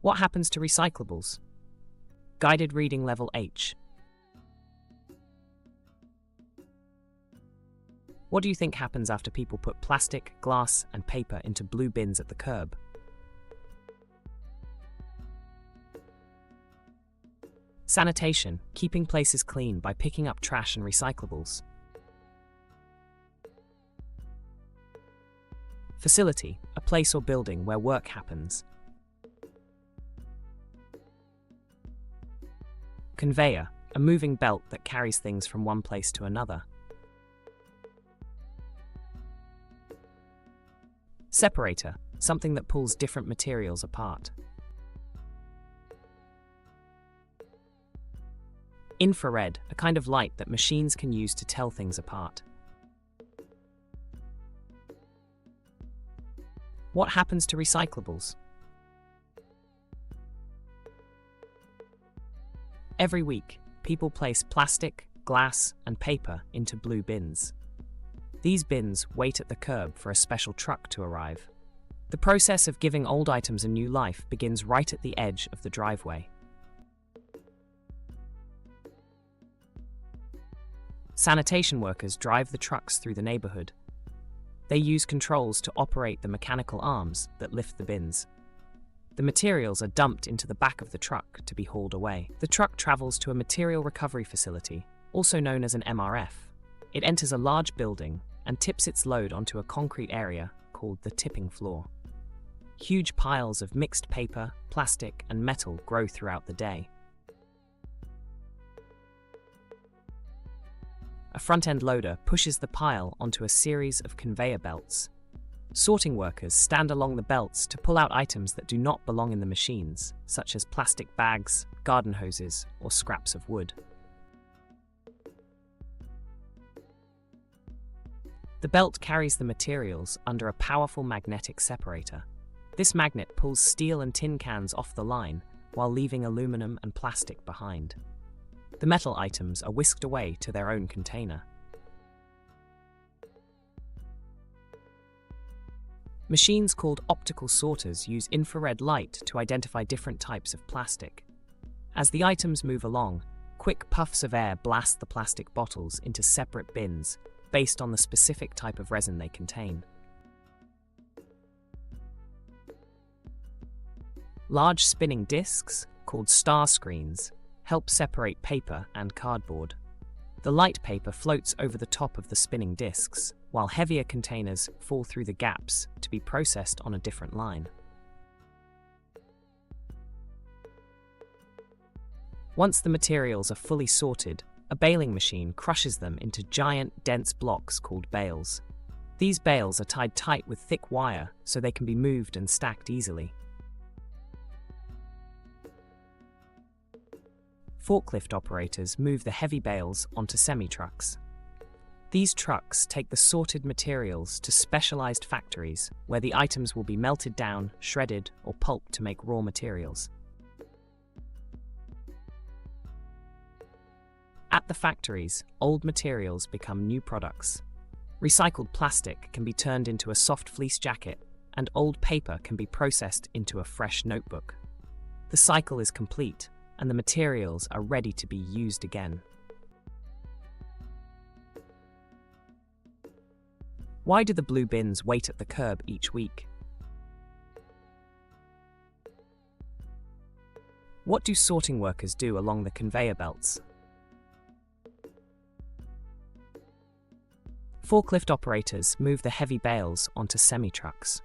What happens to recyclables? Guided reading level H. What do you think happens after people put plastic, glass, and paper into blue bins at the curb? Sanitation, keeping places clean by picking up trash and recyclables. Facility, a place or building where work happens. Conveyor, a moving belt that carries things from one place to another. Separator, something that pulls different materials apart. Infrared, a kind of light that machines can use to tell things apart. What happens to recyclables? Every week, people place plastic, glass, and paper into blue bins. These bins wait at the curb for a special truck to arrive. The process of giving old items a new life begins right at the edge of the driveway. Sanitation workers drive the trucks through the neighborhood. They use controls to operate the mechanical arms that lift the bins. The materials are dumped into the back of the truck to be hauled away. The truck travels to a material recovery facility, also known as an MRF. It enters a large building and tips its load onto a concrete area called the tipping floor. Huge piles of mixed paper, plastic, and metal grow throughout the day. A front-end loader pushes the pile onto a series of conveyor belts. Sorting workers stand along the belts to pull out items that do not belong in the machines, such as plastic bags, garden hoses, or scraps of wood. The belt carries the materials under a powerful magnetic separator. This magnet pulls steel and tin cans off the line while leaving aluminum and plastic behind. The metal items are whisked away to their own container. Machines called optical sorters use infrared light to identify different types of plastic. As the items move along, quick puffs of air blast the plastic bottles into separate bins based on the specific type of resin they contain. Large spinning discs, called star screens, help separate paper and cardboard. The light paper floats over the top of the spinning discs, while heavier containers fall through the gaps to be processed on a different line. Once the materials are fully sorted, a baling machine crushes them into giant, dense blocks called bales. These bales are tied tight with thick wire so they can be moved and stacked easily. Forklift operators move the heavy bales onto semi-trucks. These trucks take the sorted materials to specialized factories where the items will be melted down, shredded, or pulped to make raw materials. At the factories, old materials become new products. Recycled plastic can be turned into a soft fleece jacket, and old paper can be processed into a fresh notebook. The cycle is complete, and the materials are ready to be used again. Why do the blue bins wait at the curb each week? What do sorting workers do along the conveyor belts? Forklift operators move the heavy bales onto semi-trucks.